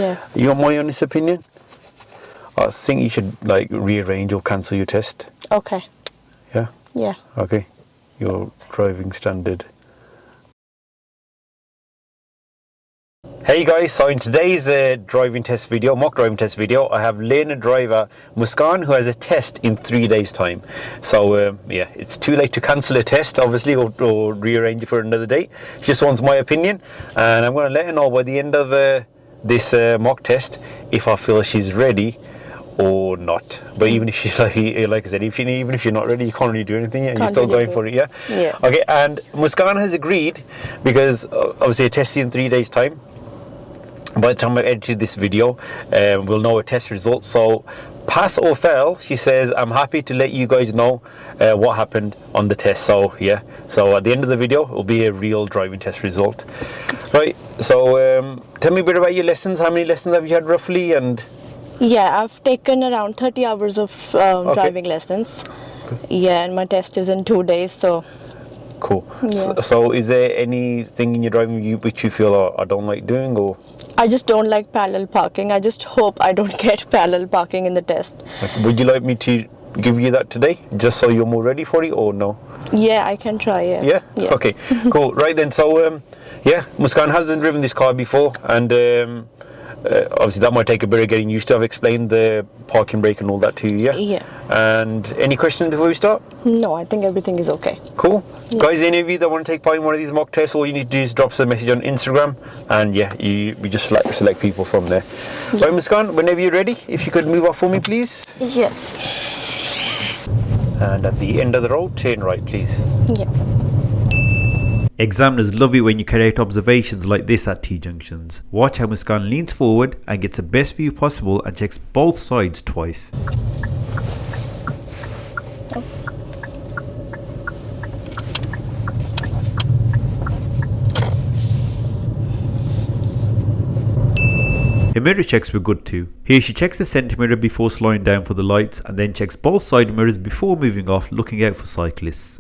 Yeah. You want my honest opinion? I think you should like rearrange or cancel your test. Okay. Yeah? Yeah. Okay. Your driving standard. Hey guys, so in today's driving test video, mock driving test video, I have learner driver Muskaan who has a test in 3 days time. So yeah, it's too late to cancel a test obviously or rearrange it for another date. She just wants my opinion and I'm going to let her know by the end of this mock test if I feel she's ready or not. But even if she's like I said, even if you're not ready, you can't really do anything. You're still going for it, yeah? Yeah. Okay, and Muskaan has agreed because obviously a test in 3 days time. By the time I edited this video, we'll know a test result. So pass or fail, she says, I'm happy to let you guys know what happened on the test. So yeah, so at the end of the video, it will be a real driving test result. Right, so tell me a bit about your lessons. How many lessons have you had roughly? And Yeah, I've taken around 30 hours of driving lessons. Yeah, and my test is in 2 days, so. Cool. Yeah. So is there anything in your driving which you feel I don't like doing, or? I just don't like parallel parking. I just hope I don't get parallel parking in the test. Would you like me to give you that today, just so you're more ready for it, or no? Yeah, I can try, yeah. Yeah? Okay, cool. Right then, so yeah, Muskaan hasn't driven this car before, and obviously that might take a bit of getting used to. I've explained the parking brake and all that to you, yeah? Yeah. And any questions before we start? No, I think everything is okay. Cool. Yeah. Guys, any of you that want to take part in one of these mock tests, all you need to do is drop us a message on Instagram, and yeah, we just select people from there. Yeah. Right, Muskaan, whenever you're ready, if you could move off for me, please. Yes. And at the end of the road, turn right, please. Yeah. Examiners love it when you carry out observations like this at T-junctions. Watch how Muskaan leans forward and gets the best view possible and checks both sides twice. Her mirror checks were good too. Here she checks the centre mirror before slowing down for the lights and then checks both side mirrors before moving off, looking out for cyclists.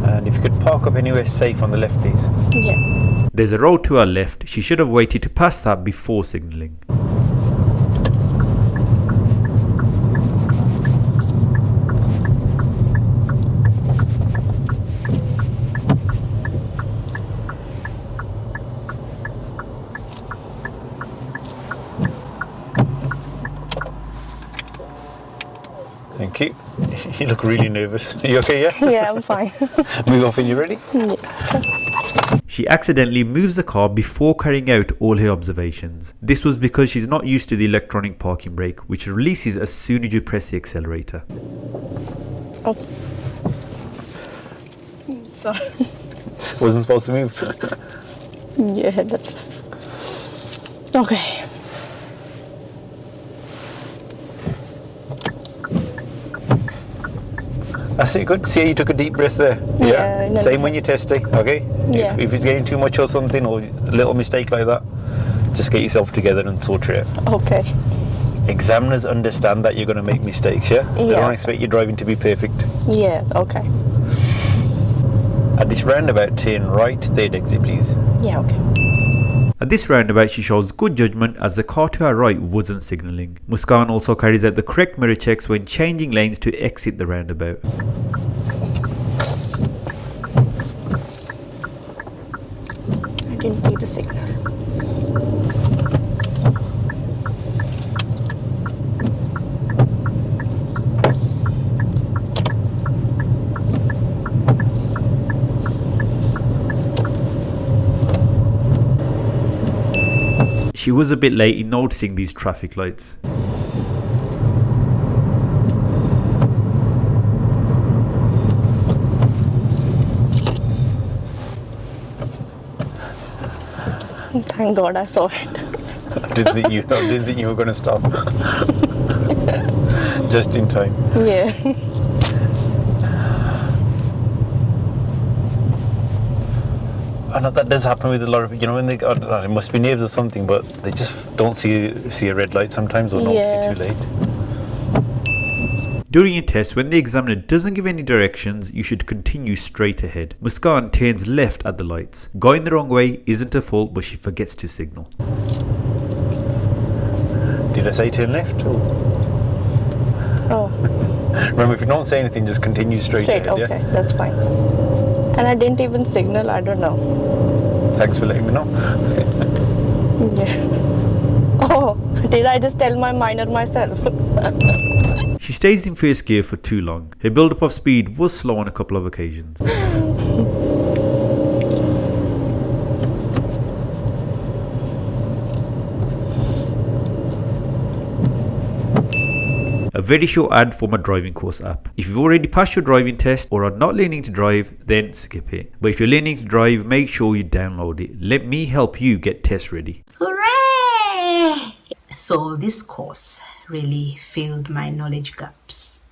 And if you could park up anywhere safe on the left, please. Yeah. There's a road to our left. She should have waited to pass that before signalling. Thank you. You look really nervous. Are you okay, yeah? Yeah, I'm fine. Move off when you're ready. Yeah. She accidentally moves the car before carrying out all her observations. This was because she's not used to the electronic parking brake, which releases as soon as you press the accelerator. Oh. Sorry. Wasn't supposed to move. Yeah, that's. Okay. That's it, good. See how you took a deep breath there? Yeah, no, Same no. when you're testing, okay? Yeah. If it's getting too much or something, or a little mistake like that, just get yourself together and sort it out. Okay. Examiners understand that you're going to make mistakes, yeah? They Yeah. don't expect your driving to be perfect. Yeah, okay. At this roundabout, turn right, third exit, please. Yeah, okay. At this roundabout she shows good judgment as the car to her right wasn't signalling. Muskaan also carries out the correct mirror checks when changing lanes to exit the roundabout. I didn't see the signal. She was a bit late in noticing these traffic lights. Thank God I saw it. I didn't think you were going to stop. Just in time. Yeah. I know that does happen with a lot of, when they got, it must be neighbours or something, but they just don't see a red light sometimes, or don't see too late. During your test, when the examiner doesn't give any directions, you should continue straight ahead. Muskaan turns left at the lights. Going the wrong way isn't her fault, but she forgets to signal. Did I say turn left? Oh. Remember, if you don't say anything, just continue straight ahead. Okay, that's fine. And I didn't even signal, I don't know. Thanks for letting me know. Yeah. Oh, did I just tell my minor myself? She stays in first gear for too long. Her build-up of speed was slow on a couple of occasions. A very short ad for my driving course app. If you've already passed your driving test or are not learning to drive, then skip it. But if you're learning to drive, make sure you download it. Let me help you get test ready. Hooray! So this course really filled my knowledge gaps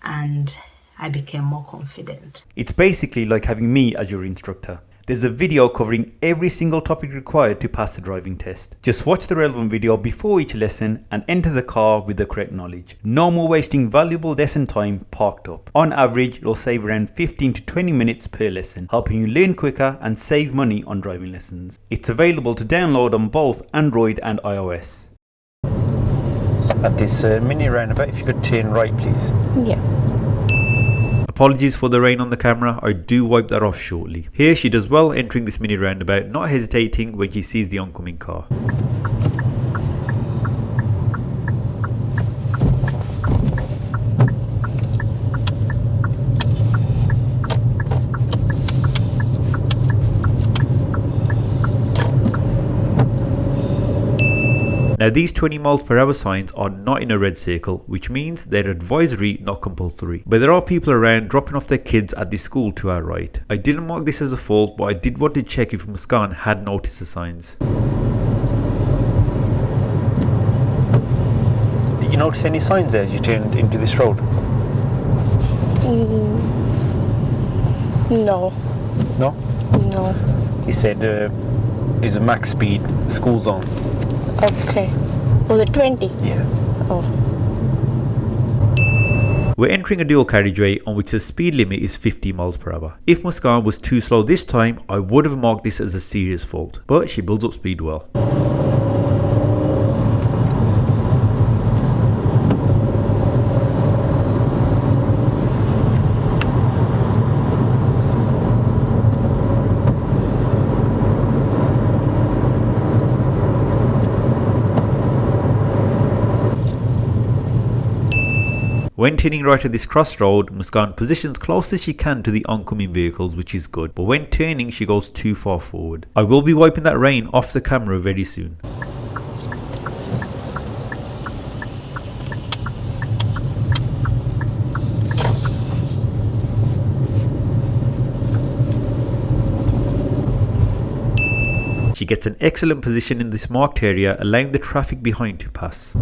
and I became more confident. It's basically like having me as your instructor. There's a video covering every single topic required to pass the driving test. Just watch the relevant video before each lesson and enter the car with the correct knowledge. No more wasting valuable lesson time parked up. On average, you'll save around 15 to 20 minutes per lesson, helping you learn quicker and save money on driving lessons. It's available to download on both Android and iOS. At this mini roundabout, if you could turn right, please. Yeah. Apologies for the rain on the camera, I do wipe that off shortly. Here she does well entering this mini roundabout, not hesitating when she sees the oncoming car. Now these 20 miles per hour signs are not in a red circle, which means they're advisory, not compulsory. But there are people around dropping off their kids at this school to our right. I didn't mark this as a fault, but I did want to check if Muskaan had noticed the signs. Did you notice any signs there as you turned into this road? No. No? No. He said it's a max speed school zone. Okay. Was it 20? Yeah. Oh. We're entering a dual carriageway on which the speed limit is 50 miles per hour. If Muskaan was too slow this time, I would have marked this as a serious fault, but she builds up speed well. When turning right at this crossroad, Muskaan positions close as she can to the oncoming vehicles, which is good, but when turning she goes too far forward. I will be wiping that rain off the camera very soon. She gets an excellent position in this marked area, allowing the traffic behind to pass.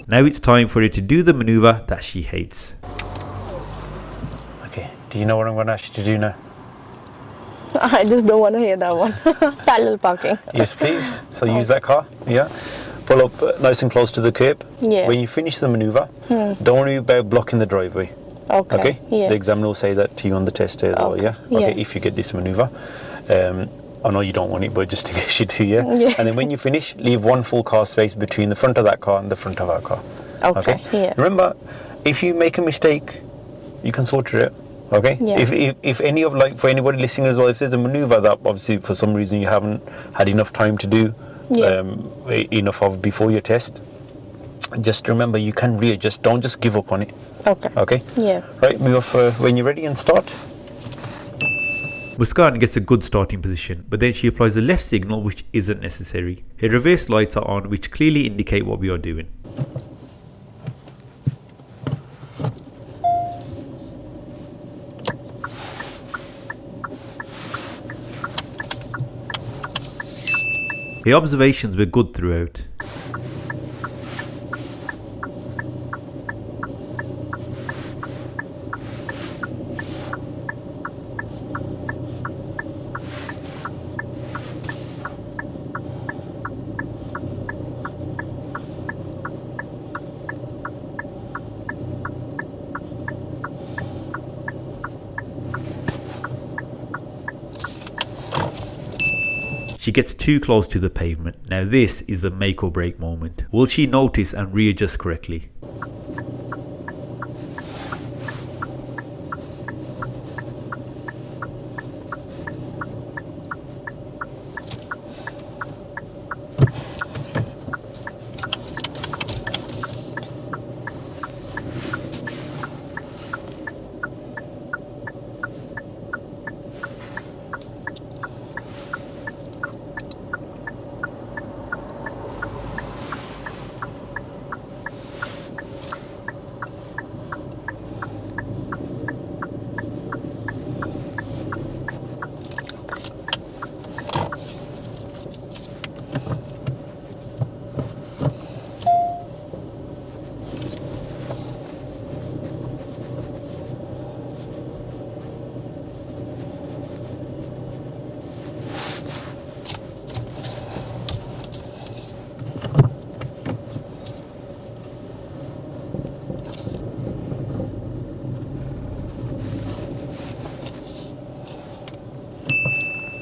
Now it's time for her to do the manoeuvre that she hates. Okay, do you know what I'm going to ask you to do now? I just don't want to hear that one. Parallel parking. Yes, please. So use that car, yeah. Pull up nice and close to the curb. Yeah. When you finish the manoeuvre, don't worry about blocking the driveway. Okay. Okay? Yeah. The examiner will say that to you on the test as well, yeah? Okay, Yeah. if you get this manoeuvre. I know you don't want it, but just in case you do, yeah? Yeah. And then when you finish, leave one full car space between the front of that car and the front of our car. Okay. Yeah. Remember, if you make a mistake, you can sort it out. Okay. Yeah. If any of, like, for anybody listening as well, if there's a manoeuvre that obviously for some reason you haven't had enough time to do, enough of before your test, just remember you can readjust. Don't just give up on it. Okay. Okay. Yeah. Right. Move off when you're ready and start. Muskaan gets a good starting position, but then she applies the left signal, which isn't necessary. Her reverse lights are on, which clearly indicate what we are doing. Her observations were good throughout. She gets too close to the pavement. Now this is the make or break moment. Will she notice and readjust correctly?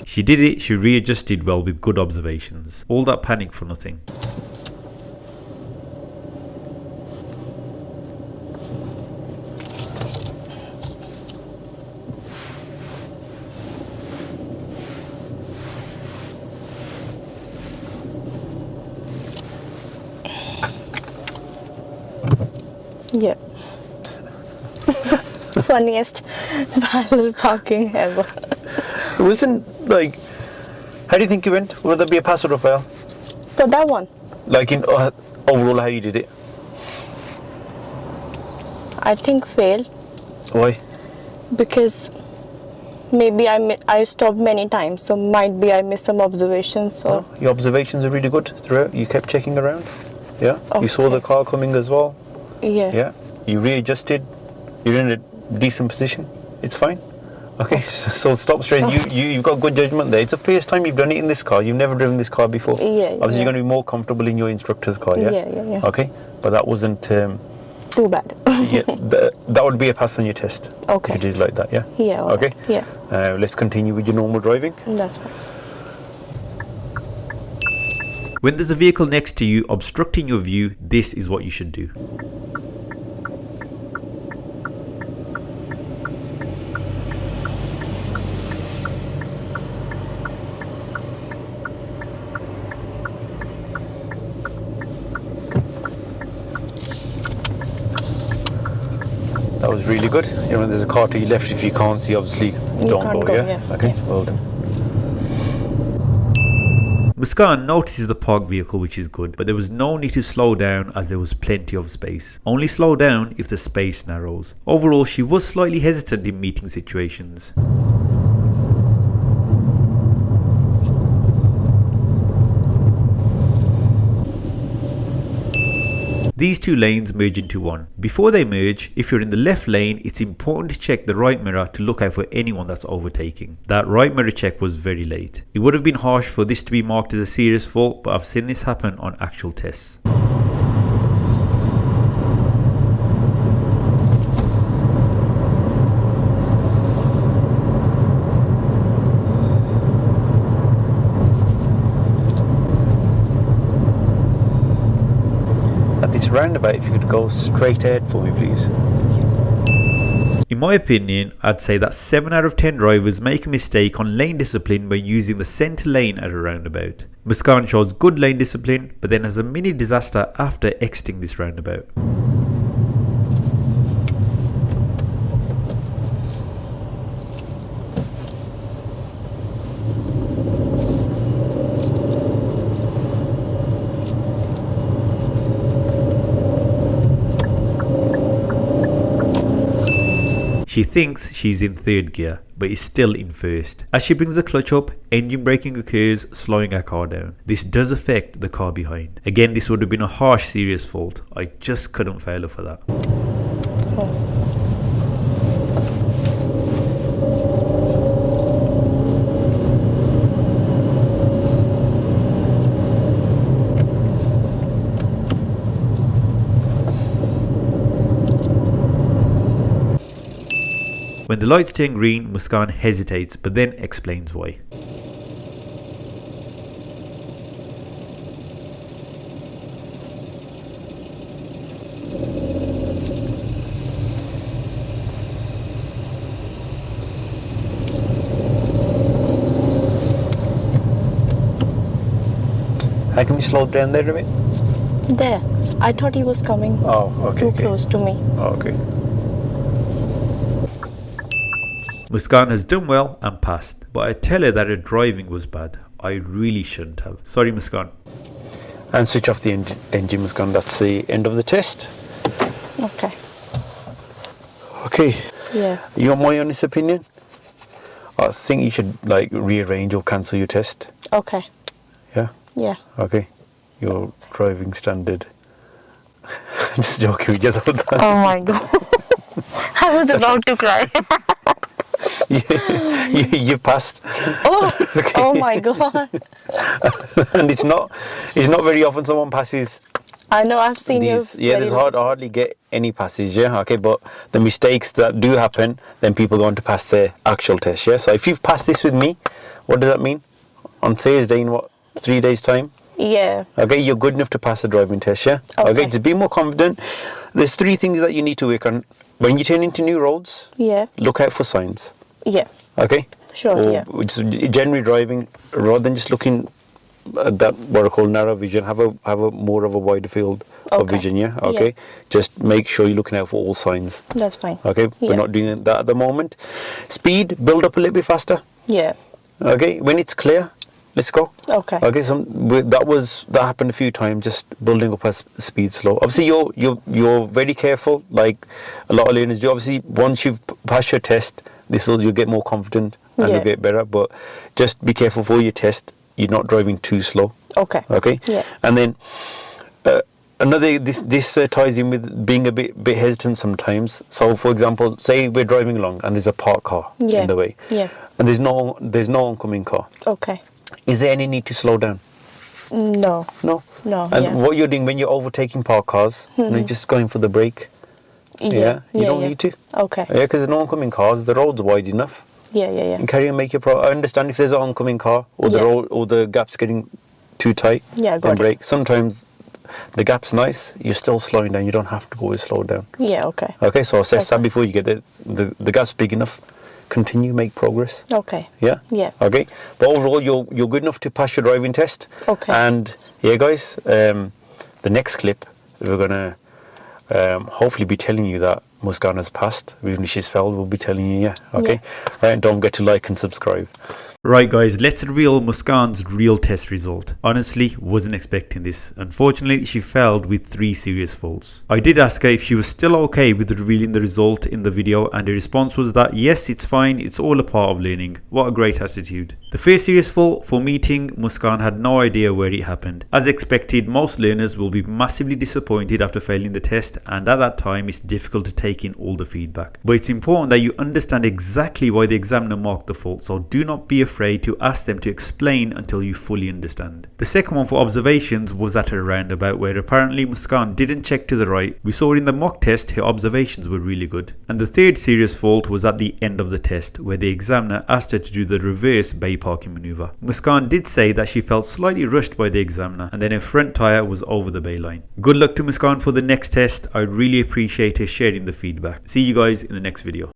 She did it, she readjusted well with good observations. All that panic for nothing. Yeah. Funniest parallel parking ever. It wasn't like. How do you think you went? Would there be a pass or a fail? For that one, Like in overall, how you did it? I think fail Why? because maybe I stopped many times, so might be I missed some observations. Or No, your observations are really good throughout. You kept checking around. Yeah. You saw the Okay. car coming as well. yeah. Yeah. You readjusted. You're in a decent position. It's fine. Okay. So stop stressing. You've got good judgment there. It's the first time you've done it in this car. You've never driven this car before. Yeah, Obviously, yeah. you're going to be more comfortable in your instructor's car. Yeah. Yeah. Okay. But that wasn't. Too bad. Yeah. That would be a pass on your test. Okay. If you did it like that. Yeah. Yeah. all Okay. right, Yeah. Let's continue with your normal driving. That's fine. When there's a vehicle next to you obstructing your view, this is what you should do. That was really good. You know, there's a car to your left. If you can't see, obviously, don't can't go. go, Yeah. yeah. Okay. Well done. Muskaan notices the parked vehicle, which is good, but there was no need to slow down as there was plenty of space. Only slow down if the space narrows. Overall, she was slightly hesitant in meeting situations. These two lanes merge into one. Before they merge, if you're in the left lane, it's important to check the right mirror to look out for anyone that's overtaking. That right mirror check was very late. It would have been harsh for this to be marked as a serious fault, but I've seen this happen on actual tests. At this roundabout, if you could go straight ahead for me, please. In my opinion, I'd say that 7 out of 10 drivers make a mistake on lane discipline by using the centre lane at a roundabout. Muskaan shows good lane discipline, but then has a mini disaster after exiting this roundabout. She thinks she's in third gear, but is still in first. As she brings the clutch up, engine braking occurs, slowing our car down. This does affect the car behind. Again, this would have been a harsh, serious fault. I just couldn't fail her for that. Oh. When the lights turn green, Muskaan hesitates but then explains why. How can we slow down there a bit? There. I thought he was coming too close to me. Oh, okay. Muskaan has done well and passed, but I tell her that her driving was bad. I really shouldn't have. Sorry, Muskaan. And switch off the engine, Muskaan. That's the end of the test. Okay. Okay. Yeah. You want my honest opinion? I think you should like rearrange or cancel your test. Okay. Yeah? Yeah. Okay. Your driving standard. I'm just joking with you the whole time. Oh my god. I was about to cry. You passed. Oh, Okay. oh my god. And it's not very often someone passes I know, I've seen these. you. Yeah, there's hardly get any passes, yeah, okay, but the mistakes that do happen, then people go on to pass the actual test, yeah. So if you've passed this with me, what does that mean? On Thursday in what, 3 days time? Yeah. Okay, you're good enough to pass the driving test, yeah? Okay. Just be more confident. There's 3 things that you need to work on. When you turn into new roads, Yeah. look out for signs, Yeah. okay? Sure, Or yeah. just generally driving, rather than just looking at that what I call narrow vision, have a more of a wider field of Okay. vision, yeah? Okay? Yeah. Just make sure you're looking out for all signs. That's fine. Okay? Yeah. We're not doing that at the moment. Speed, build up a little bit faster. Yeah. Okay? When it's clear, let's go. Okay. Okay, that happened a few times, just building up a speed slow. Obviously, you're very careful, like a lot of learners do. Obviously, once you've passed your test, you'll get more confident and Yeah. you'll get better. But just be careful for your test. You're not driving too slow. Okay. Okay. Yeah. And then this ties in with being a bit hesitant sometimes. So, for example, say we're driving along and there's a parked car Yeah. in the way, Yeah. and there's no oncoming car. Okay. Is there any need to slow down? No. No. No. And Yeah. what you're doing when you're overtaking parked cars, you're just going for the brake. Yeah. You don't need to. Okay. Yeah, because there's no oncoming cars. The road's wide enough. Yeah. Yeah. Yeah. And carry on, make your I understand if there's an oncoming car or the Yeah. road or the gap's getting too tight. Yeah, then got it. brake. Sometimes the gap's nice. You're still slowing down. You don't have to always slow down. Yeah. Okay. Okay, so assess that Okay. before you get it. The gap's big enough. Continue, make progress. Okay. Yeah. Yeah. Okay. But overall, you're good enough to pass your driving test. Okay. And yeah, guys, the next clip we're gonna hopefully be telling you that Muskaan has passed. Even if she's failed, we'll be telling you. Yeah. Okay. Right. And don't forget to like and subscribe. Right guys, let's reveal Muskaan's real test result. Honestly, wasn't expecting this. Unfortunately, she failed with 3 serious faults. I did ask her if she was still okay with revealing the result in the video, and the response was that yes, it's fine, it's all a part of learning. What a great attitude. The first serious fault for meeting, Muskaan had no idea where it happened. As expected, most learners will be massively disappointed after failing the test, and at that time it's difficult to take in all the feedback. But it's important that you understand exactly why the examiner marked the fault, so do not be afraid to ask them to explain until you fully understand. The second one for observations was at a roundabout where apparently Muskaan didn't check to the right. We saw in the mock test her observations were really good. And the third serious fault was at the end of the test where the examiner asked her to do the reverse bay parking maneuver. Muskaan did say that she felt slightly rushed by the examiner and then her front tyre was over the bay line. Good luck to Muskaan for the next test. I'd really appreciate her sharing the feedback. See you guys in the next video.